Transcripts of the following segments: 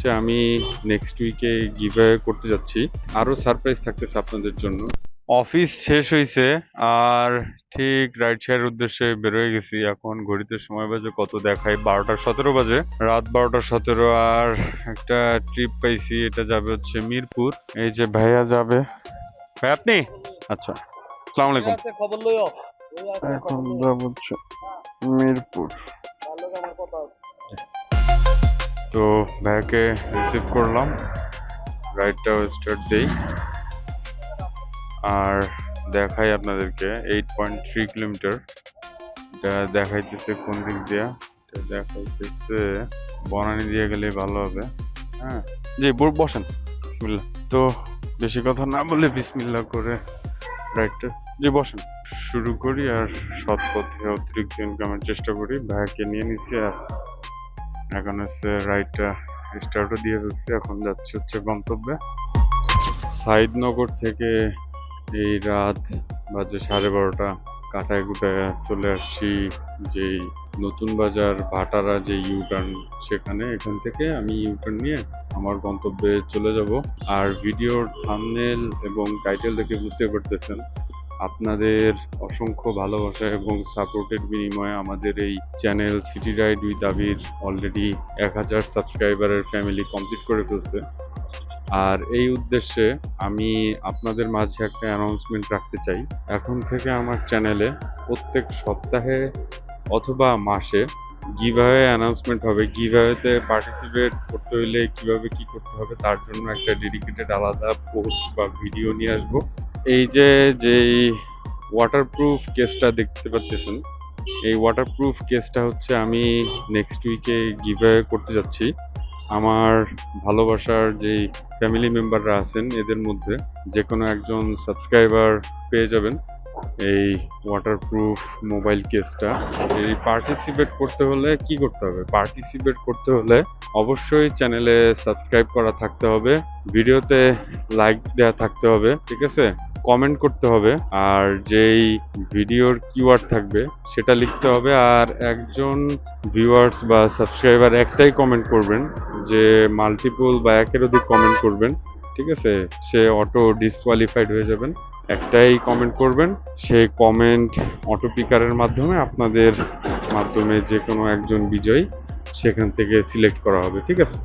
হচ্ছে আমি নেক্সট উইকে গিভঅ্যাওয়ে করতে যাচ্ছি। আরো সারপ্রাইজ থাকতেছে আপনাদের জন্য। অফিস শেষ হয়েছে আর ঠিক রাইড শেয়ারের উদ্দেশ্যে বেরোয় গেছি। এখন ঘড়িতে সময় বাজে কত দেখায়, 12টা 17 বাজে, রাত 12টা 17। আর একটা ট্রিপ পাইছি, এটা যাবে হচ্ছে মিরপুর। এই যে ভাইয়া যাবে। ভাই আপনি? আচ্ছা, আসসালামু আলাইকুম। এখন যাবো হচ্ছে মিরপুর। তো ভাইয়াকে রিসিভ করলাম, রাইডটাও স্টার্ট দেই আর দেখাই আপনাদেরকে। 8.3 কিলোমিটার এটা দেখাইতেছে। কোন দিক দিয়া? এটা দেখাইতেছে বনানী দিয়ে গেলে ভালো হবে। হ্যাঁ জি, বসেন। বিসমিল্লাহ। তো বেশি কথা না বলে বিসমিল্লাহ করে রাইডটা, জি বসেন, শুরু করি আর সৎ পথে অতিরিক্ত ইনকামের চেষ্টা করি। ভাইয়াকে নিয়ে নিছি আর এখন হচ্ছে রাইডটা স্টার্টও দিয়ে ফেলছি। এখন যাচ্ছে হচ্ছে গন্তব্যে। সাইদনগর থেকে এই রাত বাজে 12:30, কাটায় কুটায় চলে আসছি যেই নতুন বাজার ভাটারা যে ইউটার্ন, সেখানে। এখান থেকে আমি ইউটার্ন নিয়ে আমার গন্তব্যে চলে যাব। আর ভিডিওর থাম্বনেল এবং টাইটেল দেখে বুঝতে পারতেছেন আপনাদের অসংখ্য ভালোবাসা এবং সাপোর্টের বিনিময়ে আমাদের এই channel city ride with Abir already 1000 সাবস্ক্রাইবারের ফ্যামিলি কমপ্লিট করে ফেলছে। আর এই উদ্দেশ্যে আমি আপনাদের মাঝে একটা অ্যানাউন্সমেন্ট রাখতে চাই। এখন থেকে আমার চ্যানেলে প্রত্যেক সপ্তাহে অথবা মাসে গিভঅ্যাওয়ে অ্যানাউন্সমেন্ট হবে। গিভঅ্যাওয়েতে পার্টিসিপেট করতে হলে কিভাবে কি করতে হবে তার জন্য একটা ডেডিকেটেড আলাদা পোস্ট বা ভিডিও নিয়ে আসবো। এই যে যেই ওয়াটারপ্রুফ কেসটা দেখতে পাচ্ছেন, এই ওয়াটারপ্রুফ কেসটা হচ্ছে আমি নেক্সট উইকে গিভঅ্যাওয়ে করতে যাচ্ছি। আমার ভালোবাসার যেই ফ্যামিলি মেম্বাররা আছেন এদের মধ্যে যে কোনো একজন সাবস্ক্রাইবার পেয়ে যাবেন এই ওয়াটারপ্রুফ মোবাইল কেসটা। এই পার্টিসিপেট করতে হলে কি করতে হবে? পার্টিসিপেট করতে হলে অবশ্যই চ্যানেলে সাবস্ক্রাইব করা থাকতে হবে, ভিডিওতে লাইক দেওয়া থাকতে হবে, ঠিক আছে, কমেন্ট করতে হবে, আর যেই ভিডিওর কিওয়ার্ড থাকবে সেটা লিখতে হবে। আর একজন ভিউয়ার্স বা সাবস্ক্রাইবার একটাই কমেন্ট করবেন, যে মাল্টিপল বা একের অধিক কমেন্ট করবেন, ঠিক আছে, সে অটো ডিসকোয়ালিফাইড হয়ে যাবেন। একটাই কমেন্ট করবেন, সেই কমেন্ট অটো পিকারের মাধ্যমে আপনাদের মাধ্যমে যে কোনো একজন বিজয়ী সেখান থেকে সিলেক্ট করা হবে, ঠিক আছে।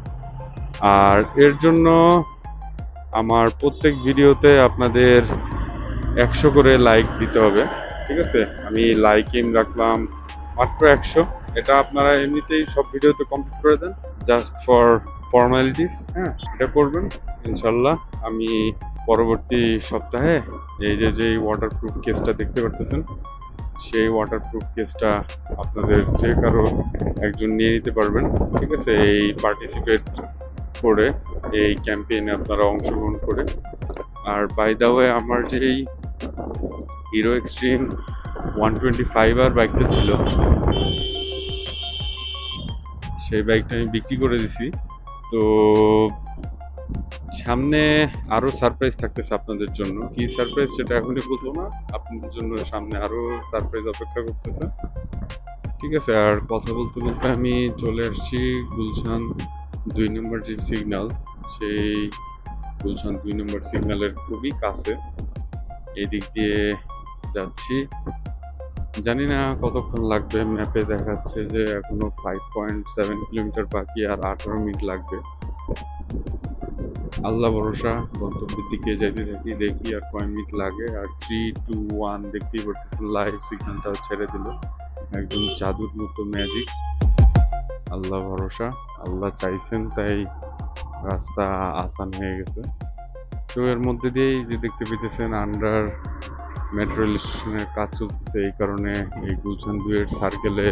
আর এর জন্য আমার প্রত্যেক ভিডিওতে আপনাদের 100 করে লাইক দিতে হবে, ঠিক আছে। আমি লাইক এম রাখলাম মাত্র 100। এটা আপনারা এমনিতেই সব ভিডিওতে কমপ্লিট করে দেন, জাস্ট ফর ফর্মালিটিস। হ্যাঁ, এটা করবেন ইনশাল্লাহ। আমি পরবর্তী সপ্তাহে এই যে ওয়াটারপ্রুফ কেসটা দেখতে পারতেছেন, সেই ওয়াটারপ্রুফ কেসটা আপনাদের যে কারো একজন নিয়ে নিতে পারবেন, ঠিক আছে, এই পার্টিসিপেট করে এই ক্যাম্পেইনে আপনারা অংশগ্রহণ করে। আর বাই দ্য ওয়ে, আমার যেই হিরো এক্সট্রিম 125R বাইকটা ছিল, সেই বাইকটা আমি বিক্রি করে দিছি। তো সামনে আরো সারপ্রাইজ থাকতেছে আপনাদের জন্য। কি সারপ্রাইজ সেটা এখনই বলবো না, আপনাদের জন্য সামনে আরো সারপ্রাইজ অপেক্ষা করতেছে, ঠিক আছে। আর কথা বলতে বলতে আমি চলে আসছি গুলশান 2 নম্বর যে সিগন্যাল, সেই গুলশান 2 নম্বর সিগন্যালের খুবই কাছে। এই দিক দিয়ে যাচ্ছি, জানি না কতক্ষণ লাগবে। ম্যাপে দেখাচ্ছে যে এখনো 5.7 কিলোমিটার বাকি, আর 18 মিনিট লাগবে। আল্লাহ ভরসা, গন্তব্যের দিকে যেতে থাকি, দেখি আর কয় মিনিট লাগে। আর 3, 2, 1 দেখতেই পারতেছেন, লাইভ সিগন্যালটাও ছেড়ে দিল, একদম জাদুর মতো ম্যাজিক। আল্লাহ ভরসা, আল্লাহ চাইছেন তাই রাস্তা আসান হয়ে গেছে। তো এর মধ্যে দিয়েই যে দেখতে পেতেছেন আন্ডার মেট্রো রেল স্টেশনের কাজ চলতেছে, এই কারণে এই গুলশান 2-এর সার্কেলে,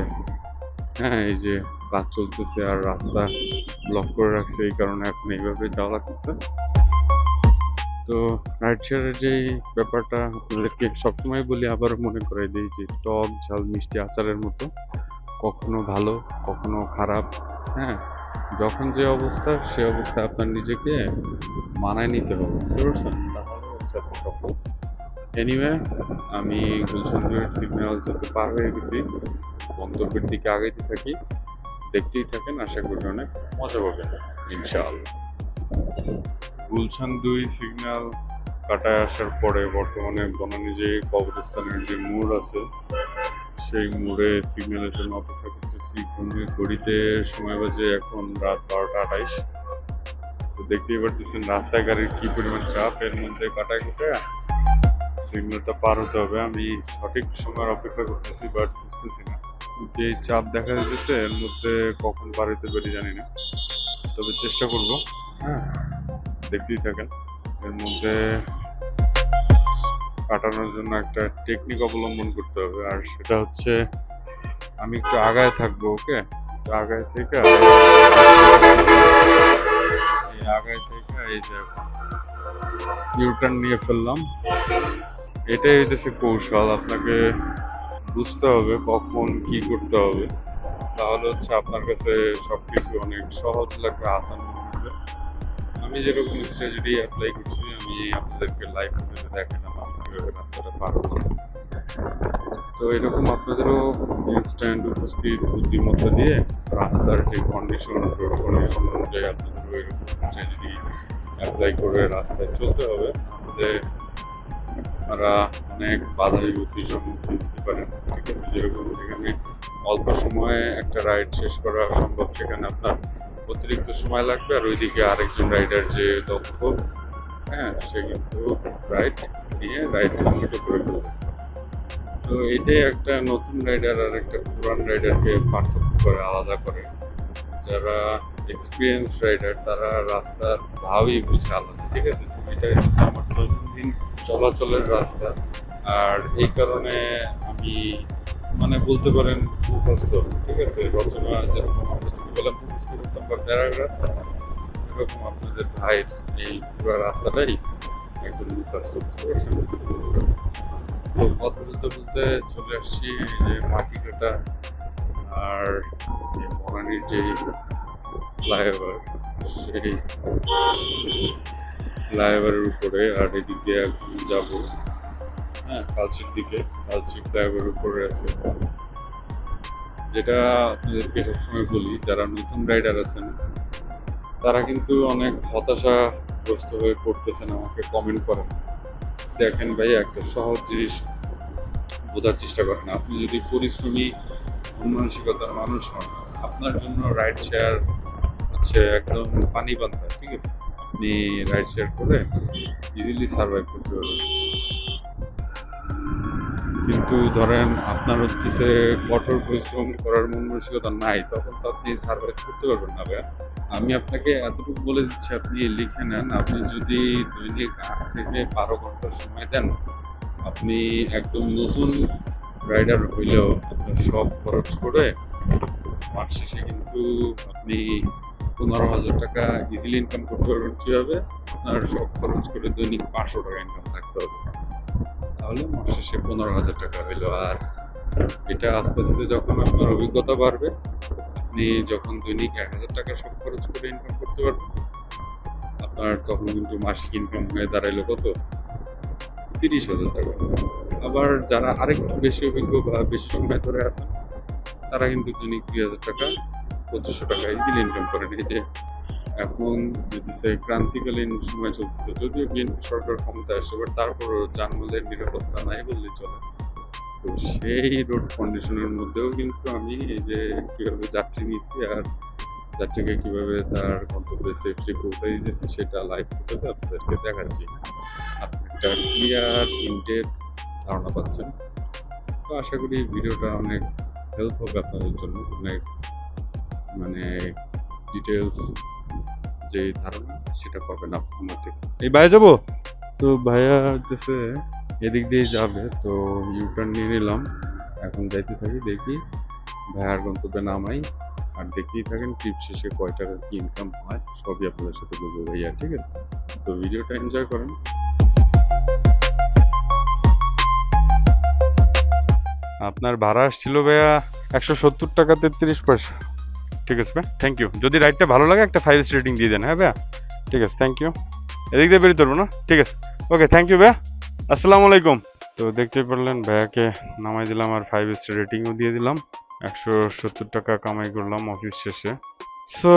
হ্যাঁ, এই যে কাজ চলতেছে আর রাস্তা ব্লক করে রাখছে, এই কারণে এখন এইভাবে যাওয়া লাগতেছে। তো রাইড শেয়ারের যেই ব্যাপারটা আপনাদেরকে সবসময় বলি, আবারও মনে করাই দিই যে টক ঝাল মিষ্টি আচারের মতো, কখনো ভালো কখনো খারাপ। হ্যাঁ, যখন যে অবস্থা সে অবস্থায় আপনার নিজেকে মানায় নিতে হবে, বুঝতে পারছেন, তাহলে হচ্ছে আপনি সফল। এনিওয়ে, আমি গুলশান 2-এর সিগন্যাল যত পার হয়ে গেছি, গন্তব্যের দিকে আগাইতে থাকি, দেখতেই থাকেন, আশা করি অনেক মজা পাবেন। ইনশাআল্লাহ। গুলশান 2 সিগন্যাল কাটায় আসার পরে বর্তমানে বনানী যে কবরস্থানের যে মোড় আছে সেই মোড়ে সিগন্যালের জন্য অপেক্ষা করতেছি। ঘড়িতে সময় বাজে এখন রাত 12টা 28। তো দেখতেই পারতেছেন রাস্তায় গাড়ির কি পরিমাণ চাপ, এর মধ্যে কাটায় কুটায় সিগন্যালটা পার হতে হবে। আমি সঠিক সময়ের অপেক্ষা করতেছি, বাট বুঝতেছি না যে চাপ দেখা যাচ্ছে এর মধ্যে কখন পার হতে পারি জানি না, তবে চেষ্টা করব। হ্যাঁ, দেখতেই থাকেন। এর মধ্যে কাটানোর জন্য একটা টেকনিক অবলম্বন করতে হবে, আর সেটা হচ্ছে আমি একটু আগায় থাকবো। ওকে, আগায় থেকে এই যে ইউটার্ন নিয়ে ফেললাম। এটাই হইতেছে কৌশল, আপনাকে বুঝতে হবে কখন কি করতে হবে, তাহলে হচ্ছে আপনার কাছে সবকিছু অনেক সহজ লাগবে, আসান মনে হবে। আমি যেরকম স্ট্র্যাটেজি অ্যাপ্লাই করছি আমি আপনাদেরকে লাইভ ভিডিওতে দেখালাম আমি কীভাবে রাস্তাটা পার হলাম। তো এরকম আপনাদেরও ইনস্ট্যান্ট উপস্থিত বুদ্ধিমত্তা দিয়ে রাস্তার যে কন্ডিশন, রোড কন্ডিশন অনুযায়ী আপনাদেরও এরকম স্ট্র্যাটেজি অ্যাপ্লাই করে রাস্তায় চলতে হবে। আমাদের আপনারা অনেক বাধা বিপত্তির সম্মুখীন হতে পারেন। ঠিক আছে, যেরকম যেখানে অল্প সময়ে একটা রাইড শেষ করা সম্ভব সেখানে আপনার অতিরিক্ত সময় লাগবে, আর ওইদিকে আরেকজন রাইডার যে দক্ষ, হ্যাঁ, সে কিন্তু রাইড নিয়ে রাইড কমপ্লিট করে ফেলবে। তো এটাই একটা নতুন রাইডার আর একটা পুরান রাইডারকে পার্থক্য করে, আলাদা করে। যারা এক্সপিরিয়েন্স রাইডার তারা রাস্তার ভাবই বুঝে আলাদা। ঠিক আছে, এটা হচ্ছে আমার দৈনন্দিন চলাচলের রাস্তা, আর এই কারণে আমি মানে বলতে পারেন মুখস্থ। ঠিক আছে, রচনা যেরকম আমরা ছোটবেলা মুখস্থ করতাম বা প্যারাগ্রাফ, এরকম আপনাদের ভাইয়ের এই পুরো রাস্তাটাই একদম মুখস্থ, বুঝতে পারছেন। তো কথা বলতে বলতে চলে আসছি যে মাটি কাটা আর বনানীর যে ফ্লাইওভার, সেই ফ্লাইওভারের উপরে, আর এদিক দিয়ে এখন যাবো, হ্যাঁ, কালচির দিকে। কালচি ফ্লাইওভারের উপরে আছে, যেটা আপনাদেরকে সবসময় বলি, যারা নতুন রাইডার আছেন তারা কিন্তু অনেক হতাশাগ্রস্ত হয়ে পড়তেছেন, আমাকে কমেন্ট করেন। দেখেন ভাই, একটা সহজ জিনিস বোঝার চেষ্টা করেন। আপনি যদি পরিশ্রমী মন মানসিকতার মানুষ হন, আপনার জন্য রাইড শেয়ার হচ্ছে একদম পানি বান্ধা। ঠিক আছে, আপনি রাইড শেয়ার করে ইজিলি সার্ভাইভ করতে পারবেন। কিন্তু ধরেন আপনার হচ্ছে কঠোর পরিশ্রম করার মন মানসিকতা নাই, তখন তো আপনি সার্ভাইভ করতে পারবেন না ভাইয়া। আমি আপনাকে এতটুকু বলে দিচ্ছি, আপনি লিখে নেন, আপনি যদি দৈনিক 8 থেকে 12 ঘন্টার সময় দেন, আপনি একদম নতুন রাইডার হইলেও আপনার সব খরচ করে মাস শেষে কিন্তু আপনি 15,000 টাকা ইজিলি ইনকাম করতে পারবেন। কীভাবে? আপনার সব খরচ করে দৈনিক 500 টাকা ইনকাম থাকতে হবে, তাহলে মাস শেষে 15,000 টাকা হইলো। আর এটা আস্তে আস্তে যখন আপনার অভিজ্ঞতা বাড়বে, আপনি যখন দৈনিক 1,000 টাকা সব খরচ করে ইনকাম করতে পারবেন, আপনার তখন কিন্তু মাসিক ইনকাম হয়ে দাঁড়াইলো কত? 30,000 টাকা। আবার যারা আরেকটু বেশি অভিজ্ঞ বা বেশি সময় ধরে আছেন, তারা কিন্তু দৈনিক 2,000 টাকা 2,500 টাকা ইজিলি ইনকাম করেন। এই যে এখন যেতেছে ক্রান্তিকালীন সময় চলতেছে, যদিও বিএনপি সরকার ক্ষমতায় আসে, বাট তারপরও যানবাহনের নিরাপত্তা নাই বললেই চলে। তো সেই রোড কন্ডিশনের মধ্যেও কিন্তু আমি এই যে কীভাবে যাত্রী নিচ্ছি আর যাত্রীকে কীভাবে তার গন্তব্যে সেফলি পৌঁছে দিতেছি সেটা লাইভ ফুটেজে আপনাদেরকে দেখাচ্ছি। আপনি একটা ক্লিয়ার ইনডেপথ ধারণা পাচ্ছেন। তো আশা করি ভিডিওটা অনেক হেল্প হবে আপনাদের জন্য, অনেক মানে ডিটেলস যে ধারণা সেটা পাবেন আমার থেকে। এই ভাইয়া যাবো তো, ভাইয়া হচ্ছে এদিক দিয়ে যাবে, তো ইউটার্ন নিয়ে নিলাম। এখন যাইতে থাকি, দেখি ভাইয়ার গন্তব্যে নামাই, আর দেখতেই থাকেন ট্রিপ শেষে কয় টাকা কি ইনকাম হয় সবই আপনাদের সাথে বলবো ভাইয়া। ঠিক আছে, তো ভিডিওটা এনজয় করেন। আপনার ভাড়া আসছিল ভাইয়া 170 টাকা 33 পয়সা। ঠিক আছে ভাই, থ্যাংক ইউ। যদি রাইডটা ভালো লাগে একটা 5 রেটিং দিয়ে দেন। হ্যাঁ ভাইয়া, ঠিক আছে, থ্যাংক ইউ। এদিক দিয়ে বেরিয়ে ধরবো না? ঠিক আছে, ওকে, থ্যাংক ইউ ভাইয়া, আসসালামু আলাইকুম। তো দেখতে পারলেন ভাইয়াকে নামাই দিলাম আর 5 স্টার রেটিংও দিয়ে দিলাম। 170 টাকা কামাই করলাম অফিস শেষে। সো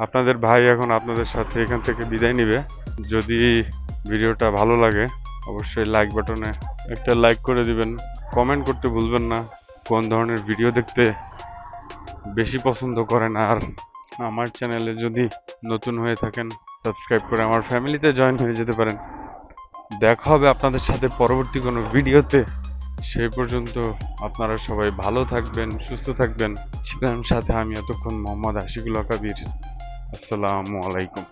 আপনাদের ভাই এখন আপনাদের সাথে এখান থেকে বিদায় নিবে। যদি ভিডিওটা ভালো লাগে অবশ্যই লাইক বাটনে একটা লাইক করে দিবেন, কমেন্ট করতে ভুলবেন না কোন ধরনের ভিডিও দেখতে বেশি পছন্দ করেন। আর আমার চ্যানেলে যদি নতুন হয়ে থাকেন সাবস্ক্রাইব করে আমার ফ্যামিলিতে জয়েন হয়ে যেতে পারেন। দেখা হবে আপনাদের সাথে পরবর্তী কোনো ভিডিওতে। সেই পর্যন্ত আপনারা সবাই ভালো থাকবেন, সুস্থ থাকবেন। ছিলাম সাথে আমি এতক্ষণ মোহাম্মদ আশিকুল কাবির। আসসালামু আলাইকুম।